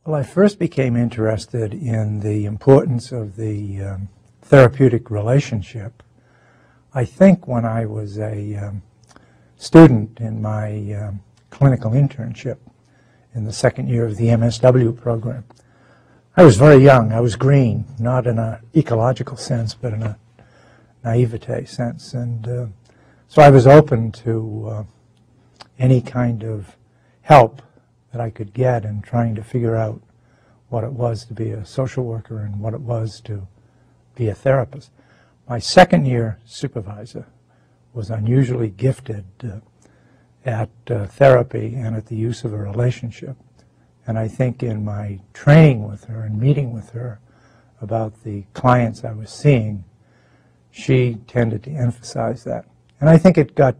Well, I first became interested in the importance of the therapeutic relationship, I think, when I was a student in my clinical internship in the second year of the MSW program. I was very young. I was green, not in an ecological sense, but in a naivete sense. And so I was open to any kind of help that I could get in trying to figure out what it was to be a social worker and what it was to be a therapist. My second year supervisor was unusually gifted at therapy and at the use of a relationship. And I think in my training with her and meeting with her about the clients I was seeing, she tended to emphasize that. And I think it got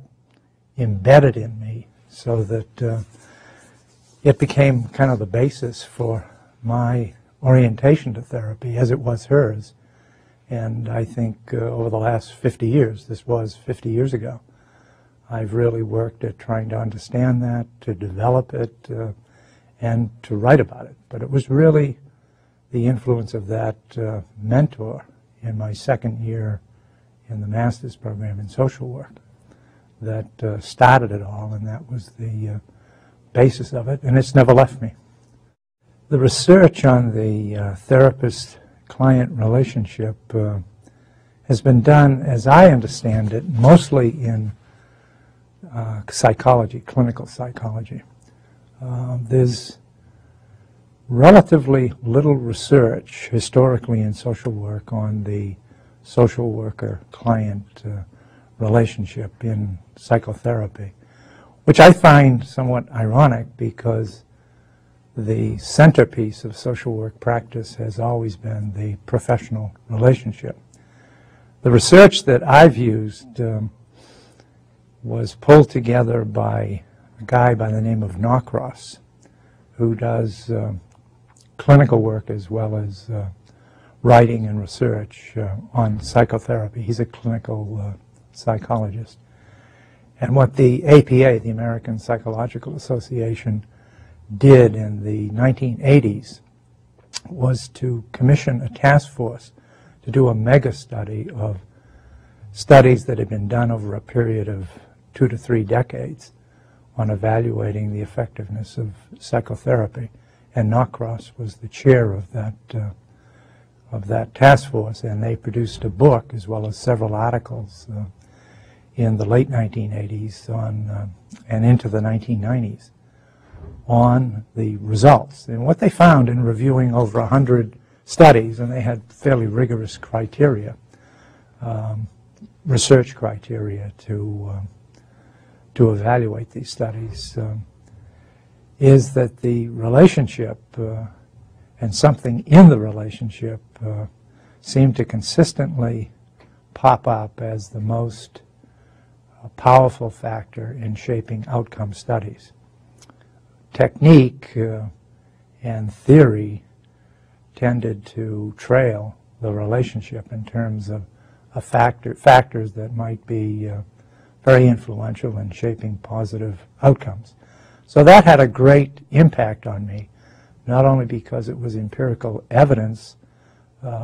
embedded in me so that it became kind of the basis for my orientation to therapy, as it was hers. And I think over the last 50 years, this was 50 years ago, I've really worked at trying to understand that, to develop it, and to write about it. But it was really the influence of that mentor in my second year in the master's program in social work that started it all, and that was the basis of it, and it's never left me. The research on the therapist-client relationship has been done, as I understand it, mostly in psychology, clinical psychology. There's relatively little research historically in social work on the social worker-client relationship in psychotherapy, which I find somewhat ironic because the centerpiece of social work practice has always been the professional relationship. The research that I've used was pulled together by a guy by the name of Norcross, who does clinical work as well as writing and research on psychotherapy. He's a clinical psychologist. And what the APA, the American Psychological Association, did in the 1980s was to commission a task force to do a mega study of studies that had been done over a period of 2 to 3 decades on evaluating the effectiveness of psychotherapy. And Norcross was the chair of that task force, and they produced a book as well as several articles in the late 1980s and into the 1990s on the results. And what they found in reviewing over 100 studies, and they had fairly rigorous criteria, research criteria to evaluate these studies, is that the relationship and something in the relationship seemed to consistently pop up as the most powerful factor in shaping outcome studies. Technique and theory tended to trail the relationship in terms of factors that might be very influential in shaping positive outcomes. So that had a great impact on me, not only because it was empirical evidence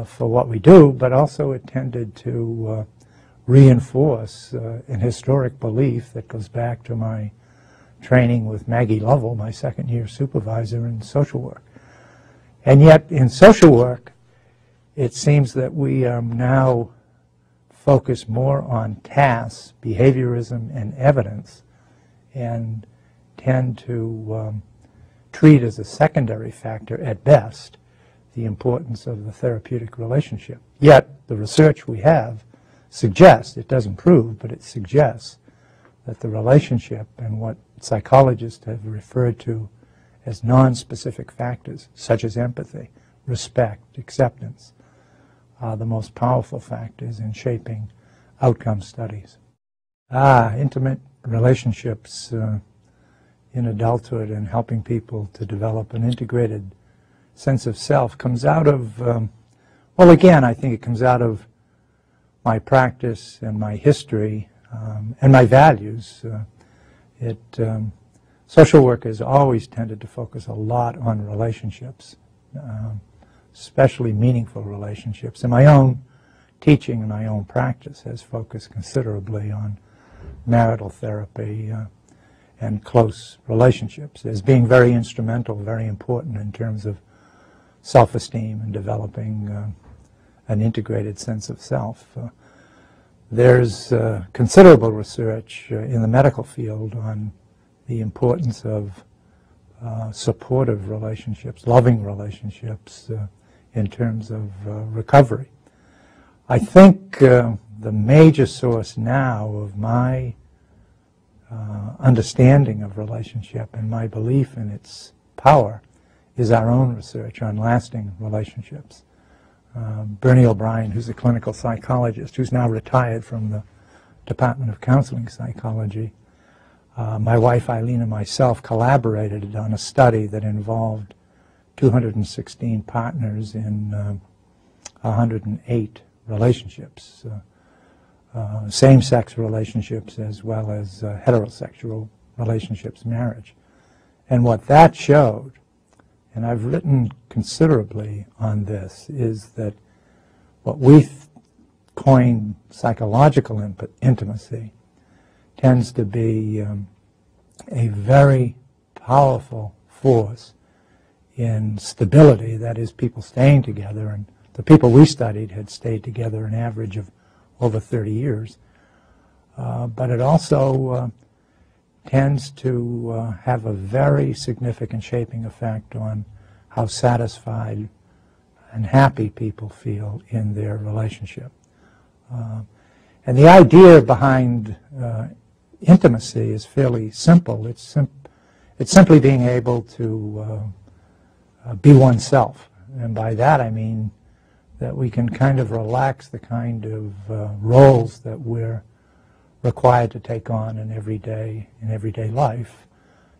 for what we do, but also it tended to reinforce an historic belief that goes back to my training with Mackey, my second-year supervisor in social work. And yet, in social work, it seems that we now focus more on tasks, behaviorism, and evidence, and tend to treat as a secondary factor, at best, the importance of the therapeutic relationship. Yet, the research we have suggests, it doesn't prove, but it suggests that the relationship and what psychologists have referred to as non-specific factors, such as empathy, respect, acceptance, are the most powerful factors in shaping outcome studies. Intimate relationships in adulthood and helping people to develop an integrated sense of self comes out of, well, again, I think it comes out of my practice and my history and my values. social work has always tended to focus a lot on relationships, especially meaningful relationships. And my own teaching and my own practice has focused considerably on marital therapy and close relationships as being very instrumental, very important in terms of self-esteem and developing an integrated sense of self. There's considerable research in the medical field on the importance of supportive relationships, loving relationships in terms of recovery. I think the major source now of my understanding of relationship and my belief in its power is our own research on lasting relationships. Bernie O'Brien, who's a clinical psychologist, who's now retired from the Department of Counseling Psychology, my wife Eileen and myself collaborated on a study that involved 216 partners in 108 relationships, same-sex relationships as well as heterosexual relationships, marriage. And what that showed, and I've written considerably on this, is that what we coined psychological intimacy tends to be a very powerful force in stability, that is, people staying together. And the people we studied had stayed together an average of over 30 years. But it also tends to have a very significant shaping effect on how satisfied and happy people feel in their relationship. And the idea behind intimacy is fairly simple. It's simply being able to be oneself. And by that I mean that we can kind of relax the kind of roles that we're required to take on in everyday life,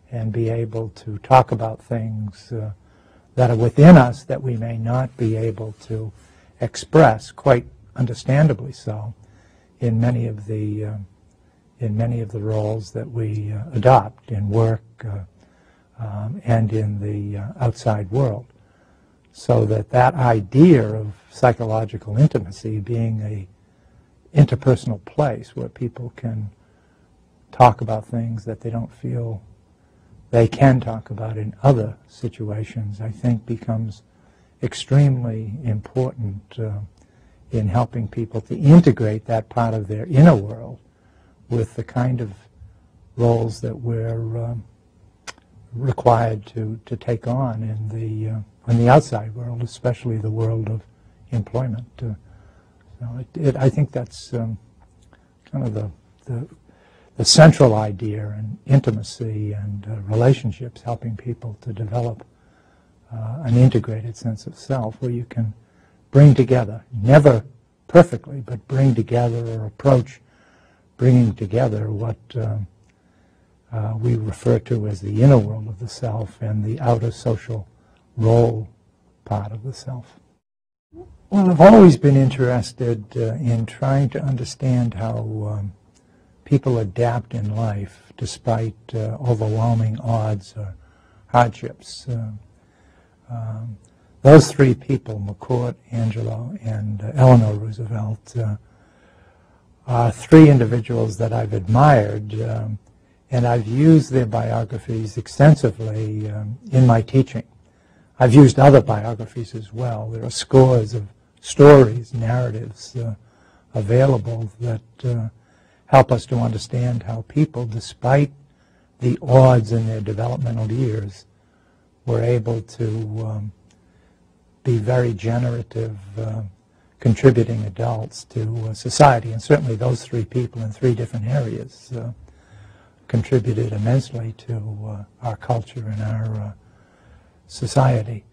and be able to talk about things that are within us that we may not be able to express, quite understandably so, in many of the roles that we adopt in work and in the outside world. So that idea of psychological intimacy being a interpersonal place where people can talk about things that they don't feel they can talk about in other situations, I think becomes extremely important in helping people to integrate that part of their inner world with the kind of roles that we're required to take on in the outside world, especially the world of employment. So I think that's kind of the central idea in intimacy and relationships, helping people to develop an integrated sense of self where you can bring together, never perfectly, but bring together or approach bringing together what we refer to as the inner world of the self and the outer social role part of the self. Well, I've always been interested in trying to understand how people adapt in life despite overwhelming odds or hardships. Those three people, McCourt, Angelo, and Eleanor Roosevelt, are three individuals that I've admired, and I've used their biographies extensively in my teaching. I've used other biographies as well. There are scores of stories, narratives available that help us to understand how people, despite the odds in their developmental years, were able to be very generative, contributing adults to society. And certainly those three people in three different areas contributed immensely to our culture and our society.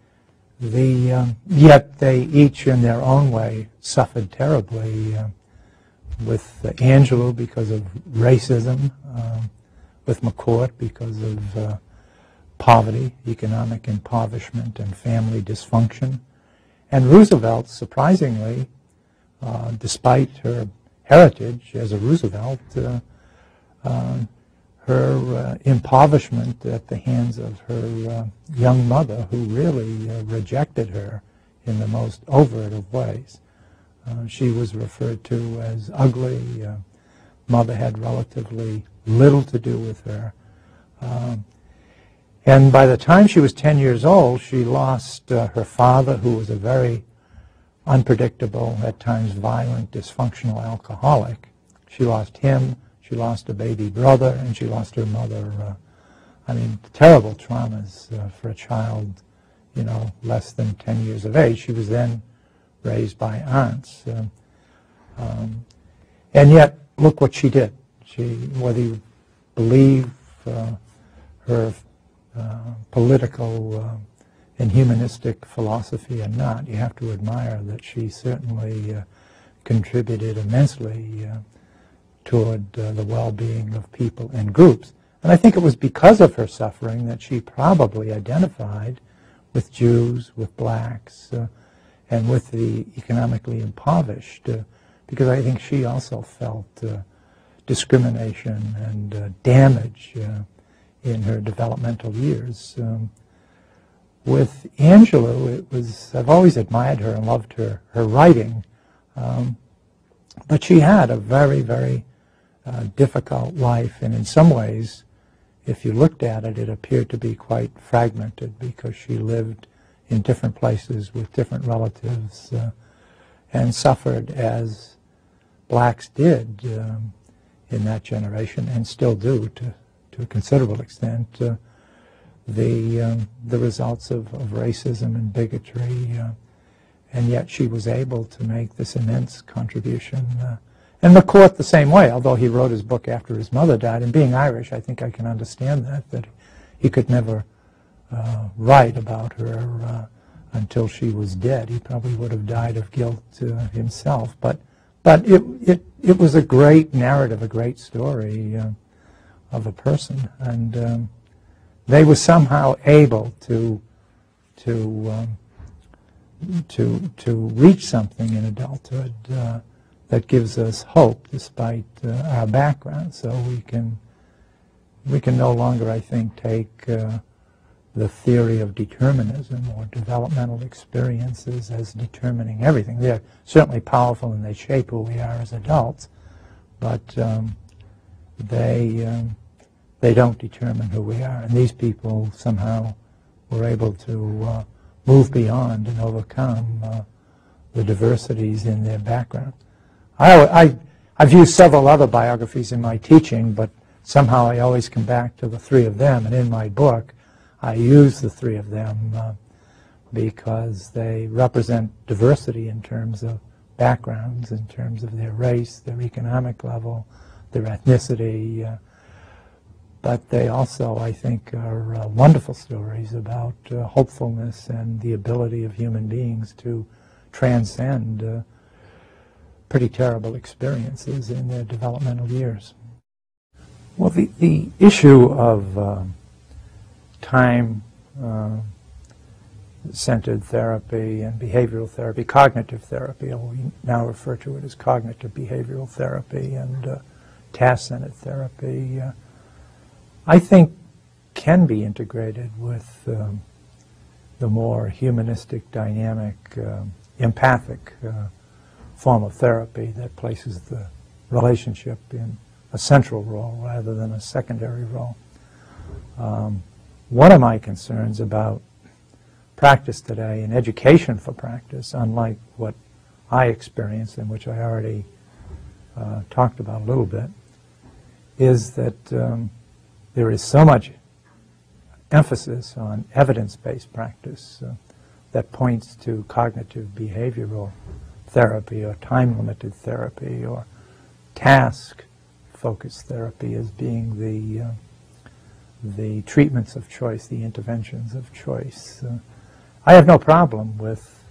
Yet they each in their own way suffered terribly, with Angelo because of racism, with McCourt because of poverty, economic impoverishment, and family dysfunction. And Roosevelt, surprisingly, despite her heritage as a Roosevelt, her her impoverishment at the hands of her young mother, who really rejected her in the most overt of ways. She was referred to as ugly. Mother had relatively little to do with her. And by the time she was 10 years old, she lost her father, who was a very unpredictable, at times violent, dysfunctional alcoholic. She lost him, she lost a baby brother, and she lost her mother. I mean, terrible traumas for a child, you know, less than 10 years of age. She was then raised by aunts. And yet, look what she did. Whether you believe her political and humanistic philosophy or not, you have to admire that she certainly contributed immensely toward the well-being of people and groups. And I think it was because of her suffering that she probably identified with Jews, with blacks, and with the economically impoverished, because I think she also felt discrimination and damage in her developmental years. With Angelou, I've always admired her and loved her writing, but she had a very, very difficult life, and in some ways, if you looked at it, it appeared to be quite fragmented because she lived in different places with different relatives and suffered as blacks did in that generation, and still do to a considerable extent, the results of racism and bigotry, and yet she was able to make this immense contribution. And McCourt the same way, although he wrote his book after his mother died, and being Irish, I think I can understand that he could never write about her until she was dead. He probably would have died of guilt himself. But it was a great narrative, a great story of a person, and they were somehow able to reach something in adulthood that gives us hope despite our background. So we can no longer, I think, take the theory of determinism or developmental experiences as determining everything. They're certainly powerful and they shape who we are as adults, but they don't determine who we are. And these people somehow were able to move beyond and overcome the diversities in their background. I've used several other biographies in my teaching, but somehow I always come back to the three of them, and in my book I use the three of them because they represent diversity in terms of backgrounds, in terms of their race, their economic level, their ethnicity, but they also, I think, are wonderful stories about hopefulness and the ability of human beings to transcend pretty terrible experiences in their developmental years. Well, the issue of time-centered therapy and behavioral therapy, cognitive therapy, we now refer to it as cognitive behavioral therapy, and task-centered therapy, I think can be integrated with the more humanistic, dynamic, empathic form of therapy that places the relationship in a central role rather than a secondary role. One of my concerns about practice today and education for practice, unlike what I experienced and which I already talked about a little bit, is that there is so much emphasis on evidence-based practice that points to cognitive behavioral therapy or time-limited therapy or task-focused therapy as being the treatments of choice, the interventions of choice. I have no problem with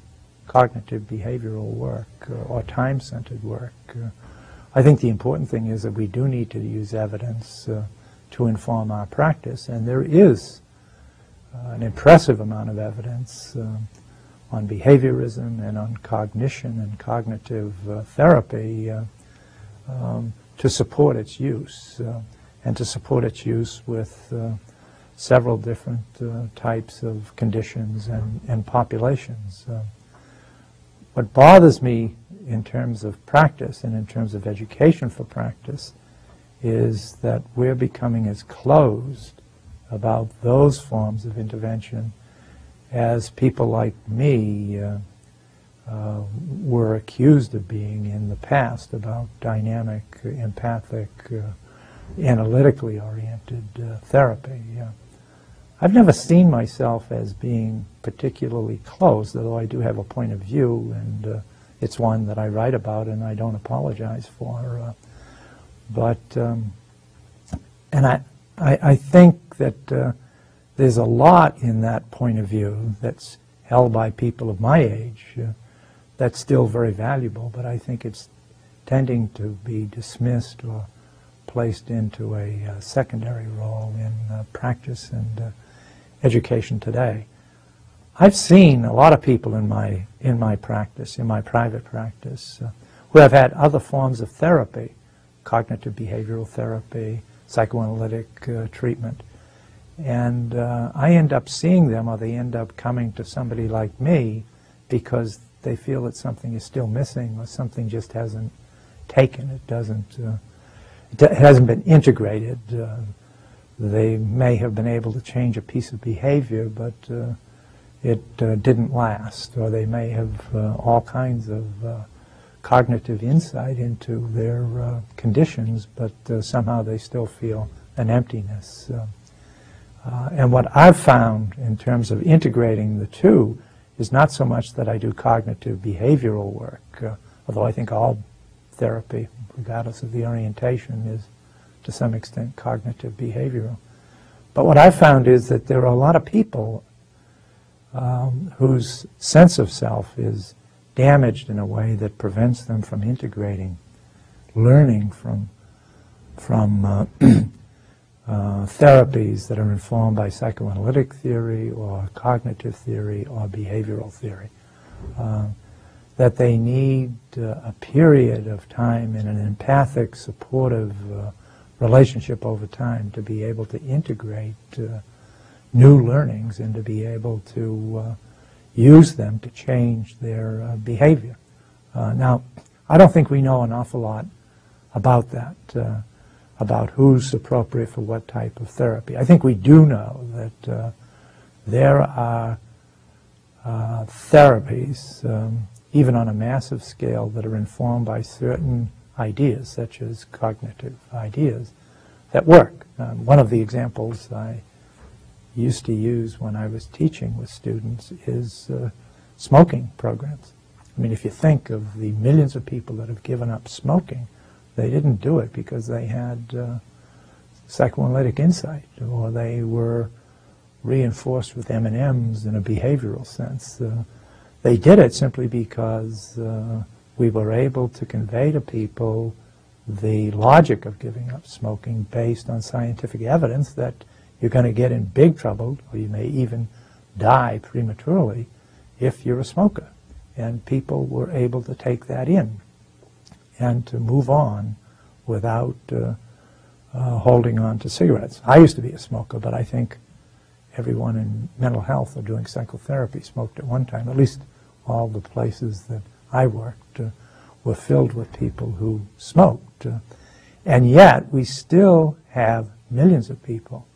cognitive behavioral work or time-centered work. I think the important thing is that we do need to use evidence to inform our practice, and there is an impressive amount of evidence on behaviorism and on cognition and cognitive therapy to support its use. and to support its use with several different types of conditions and populations. What bothers me in terms of practice and in terms of education for practice is that we're becoming as closed about those forms of intervention as people like me were accused of being in the past about dynamic, empathic, analytically oriented therapy. I've never seen myself as being particularly closed, although I do have a point of view, and it's one that I write about and I don't apologize for. And I think that there's a lot in that point of view that's held by people of my age that's still very valuable, but I think it's tending to be dismissed or placed into a secondary role in practice and education today. I've seen a lot of people in my practice, in my private practice, who have had other forms of therapy, cognitive behavioral therapy, psychoanalytic treatment, and I end up seeing them, or they end up coming to somebody like me because they feel that something is still missing, or something just hasn't taken. It hasn't been integrated. They may have been able to change a piece of behavior, but it didn't last, or they may have all kinds of cognitive insight into their conditions, but somehow they still feel an emptiness. And what I've found in terms of integrating the two is not so much that I do cognitive behavioral work, although I think all therapy, regardless of the orientation, is to some extent cognitive behavioral. But what I've found is that there are a lot of people whose sense of self is damaged in a way that prevents them from integrating, learning from therapies that are informed by psychoanalytic theory or cognitive theory or behavioral theory. That they need a period of time in an empathic, supportive relationship over time to be able to integrate new learnings and to be able to use them to change their behavior. Now, I don't think we know an awful lot about that, about who's appropriate for what type of therapy. I think we do know that there are therapies, even on a massive scale, that are informed by certain ideas, such as cognitive ideas, that work. One of the examples I used to use when I was teaching with students is smoking programs. I mean, if you think of the millions of people that have given up smoking, they didn't do it because they had psychoanalytic insight, or they were reinforced with M&Ms in a behavioral sense. They did it simply because we were able to convey to people the logic of giving up smoking based on scientific evidence that you're going to get in big trouble, or you may even die prematurely if you're a smoker. And people were able to take that in and to move on without holding on to cigarettes. I used to be a smoker, but I think everyone in mental health or doing psychotherapy smoked at one time. At least all the places that I worked were filled with people who smoked. And yet we still have millions of people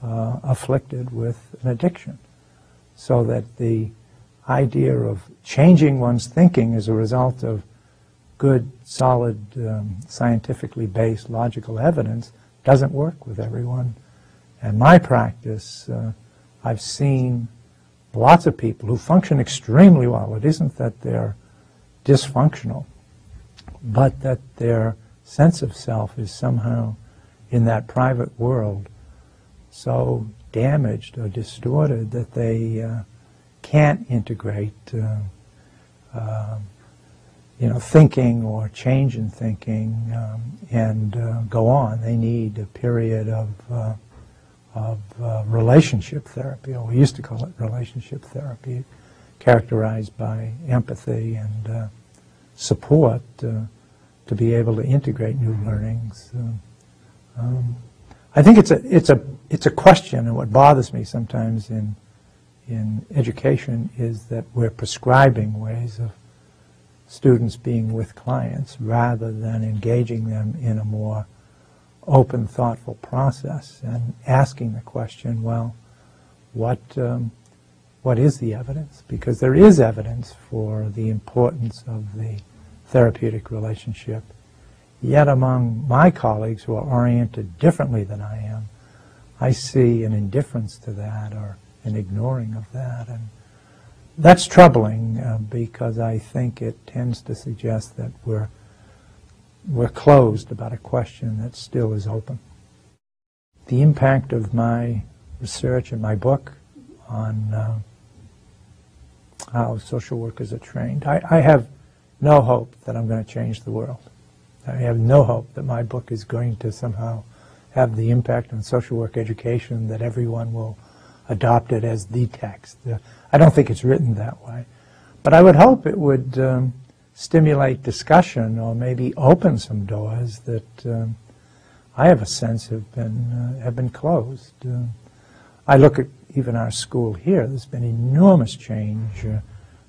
afflicted with an addiction. So that the idea of changing one's thinking as a result of good, solid, scientifically based, logical evidence doesn't work with everyone. And my practice, I've seen lots of people who function extremely well. It isn't that they're dysfunctional, but that their sense of self is somehow in that private world so damaged or distorted that they can't integrate thinking or change in thinking and go on. They need a period of relationship therapy, or we used to call it relationship therapy, characterized by empathy and support to be able to integrate new learnings. I think it's a question, and what bothers me sometimes in education is that we're prescribing ways of students being with clients rather than engaging them in a more open, thoughtful process and asking the question, well, what is the evidence? Because there is evidence for the importance of the therapeutic relationship. Yet among my colleagues who are oriented differently than I am, I see an indifference to that or an ignoring of that. And that's troubling because I think it tends to suggest that we're closed about a question that still is open. The impact of my research and my book on how social workers are trained. I have no hope that I'm going to change the world. I have no hope that my book is going to somehow have the impact on social work education that everyone will adopt it as the text. I don't think it's written that way. But I would hope it would stimulate discussion or maybe open some doors that I have a sense have been closed. I look at even our school here. There's been enormous change,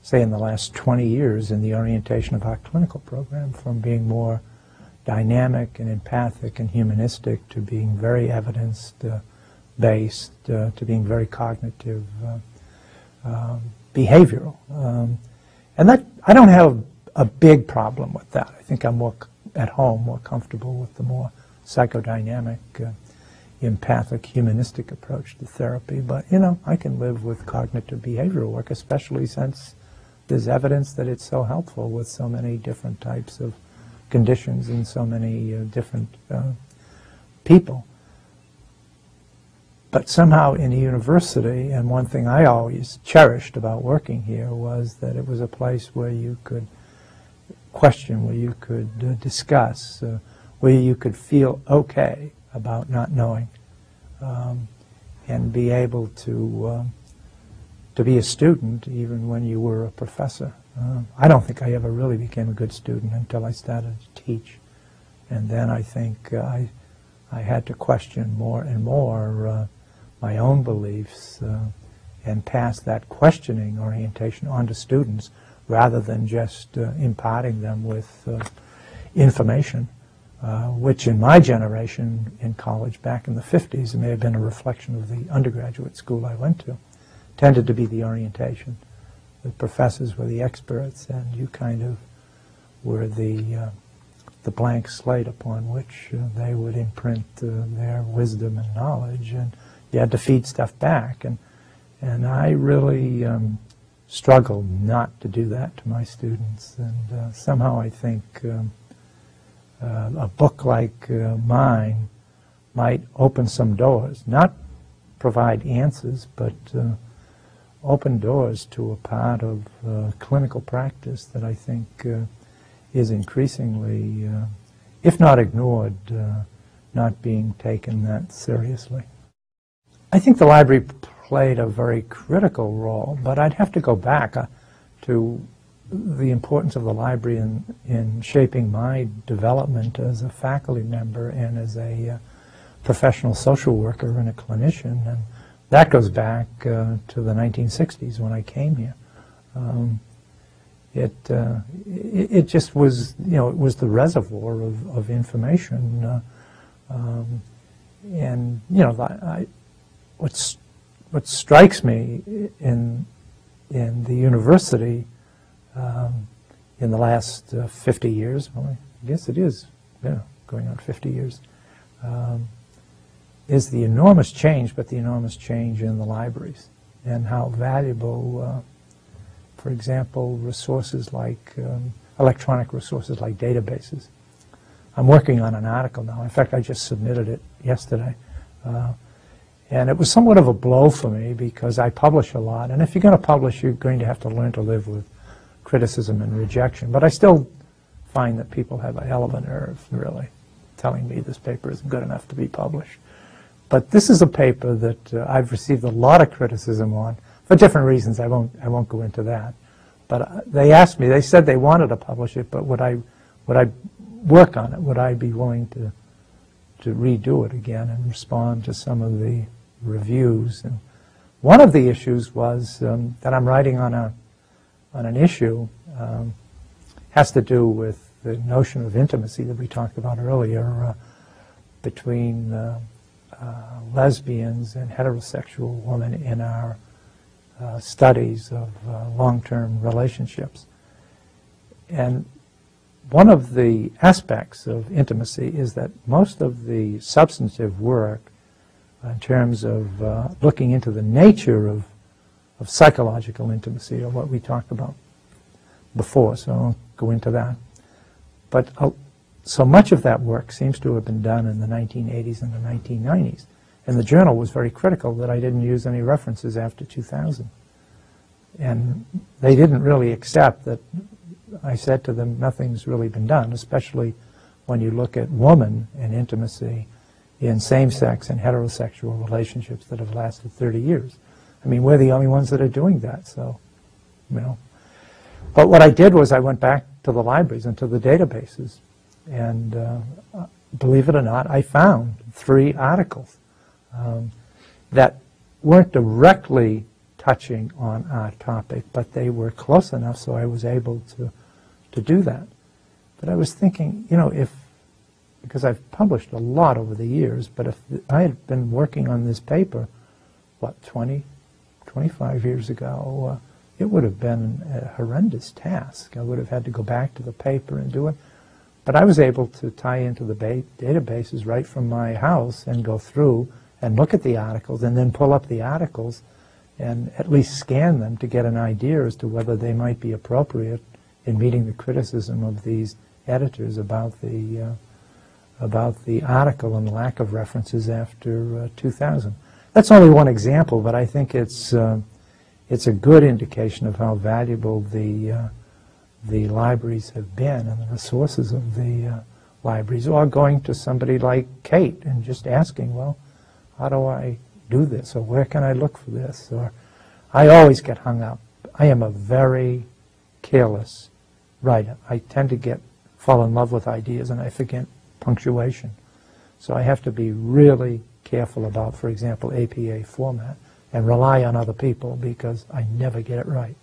say in the last 20 years, in the orientation of our clinical program from being more dynamic and empathic and humanistic to being very evidence-based, to being very cognitive, behavioral. And that, I don't have a big problem with that. I think I'm more at home, more comfortable with the more psychodynamic, empathic, humanistic approach to therapy. But, you know, I can live with cognitive behavioral work, especially since there's evidence that it's so helpful with so many different types of conditions and so many different people. But somehow in a university, and one thing I always cherished about working here was that it was a place where you could question, where you could discuss, where you could feel okay about not knowing, and be able to be a student even when you were a professor. I don't think I ever really became a good student until I started to teach. And then I think I had to question more and more my own beliefs and pass that questioning orientation on to students rather than just imparting them with information, which in my generation in college back in the 50s, it may have been a reflection of the undergraduate school I went to, tended to be the orientation. The professors were the experts, and you kind of were the blank slate upon which they would imprint their wisdom and knowledge, and you had to feed stuff back. And I really struggled not to do that to my students. And somehow I think a book like mine might open some doors, not provide answers, but open doors to a part of clinical practice that I think is increasingly, if not ignored, not being taken that seriously. I think the library played a very critical role, but I'd have to go back to the importance of the library in shaping my development as a faculty member and as a professional social worker and a clinician. And that goes back to the 1960s when I came here. It just was, you know, it was the reservoir of information. And, you know, what strikes me in the university in the last 50 years, well, I guess it is, yeah, going on 50 years, is the enormous change, but the enormous change in the libraries and how valuable, for example, resources like electronic resources like databases. I'm working on an article now. In fact, I just submitted it yesterday. And it was somewhat of a blow for me because I publish a lot. And if you're going to publish, you're going to have to learn to live with criticism and rejection. But I still find that people have a hell of a nerve, really, telling me this paper isn't good enough to be published. But this is a paper that I've received a lot of criticism on for different reasons. I won't go into that. But they asked me, they said they wanted to publish it, but would I work on it? Would I be willing to redo it again and respond to some of the reviews. And one of the issues was that I'm writing on an issue has to do with the notion of intimacy that we talked about earlier between lesbians and heterosexual women in our studies of long-term relationships. And one of the aspects of intimacy is that most of the substantive work in terms of looking into the nature of psychological intimacy, or what we talked about before, so I won't go into that. But so much of that work seems to have been done in the 1980s and the 1990s. And the journal was very critical that I didn't use any references after 2000. And they didn't really accept that I said to them, nothing's really been done, especially when you look at woman and intimacy in same-sex and heterosexual relationships that have lasted 30 years. I mean, we're the only ones that are doing that, so, you know. But what I did was I went back to the libraries and to the databases, and believe it or not, I found 3 articles that weren't directly touching on our topic, but they were close enough so I was able to do that. But I was thinking, you know, because I've published a lot over the years, but if I had been working on this paper, what, 25 years ago, it would have been a horrendous task. I would have had to go back to the paper and do it. But I was able to tie into the databases right from my house and go through and look at the articles and then pull up the articles and at least scan them to get an idea as to whether they might be appropriate in meeting the criticism of these editors about the article and the lack of references after 2000. That's only one example, but I think it's a good indication of how valuable the libraries have been and the resources of the libraries, or going to somebody like Kate and just asking, well, how do I do this, or where can I look for this? Or I always get hung up. I am a very careless writer. I tend to fall in love with ideas and I forget punctuation. So I have to be really careful about, for example, APA format, and rely on other people because I never get it right.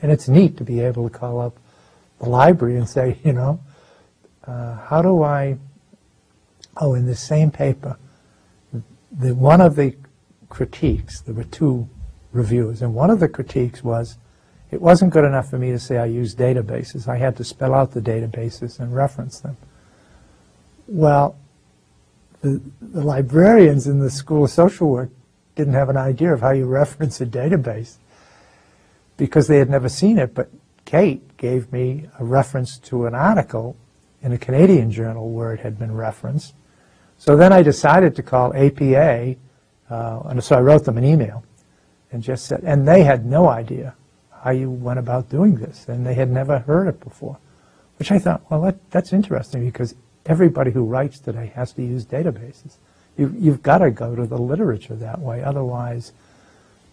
And it's neat to be able to call up the library and say, you know, how do I, in this same paper, one of the critiques, there were 2 reviews, and one of the critiques was, it wasn't good enough for me to say I use databases. I had to spell out the databases and reference them. Well, the librarians in the School of Social Work didn't have an idea of how you reference a database because they had never seen it, but Kate gave me a reference to an article in a Canadian journal where it had been referenced. So then I decided to call APA, and so I wrote them an email and just said, and they had no idea how you went about doing this, and they had never heard it before, which I thought, well, that's interesting because everybody who writes today has to use databases. You've got to go to the literature that way, otherwise,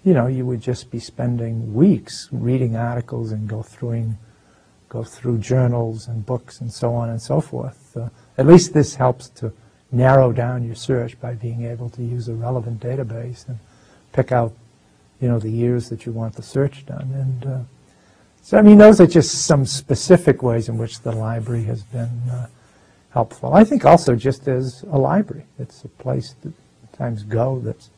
you know, you would just be spending weeks reading articles and go through journals and books and so on and so forth. At least this helps to narrow down your search by being able to use a relevant database and pick out, you know, the years that you want the search done. And so, I mean, those are just some specific ways in which the library has been helpful. I think also just as a library, it's a place to sometimes go that's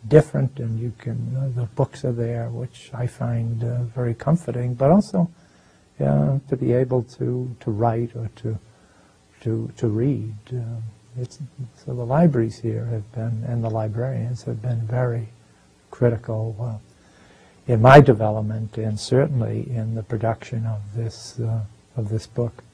different, and you can, the books are there, which I find very comforting, but also to be able to write or to read. So the libraries here have been, and the librarians have been very critical in my development and certainly in the production of this book.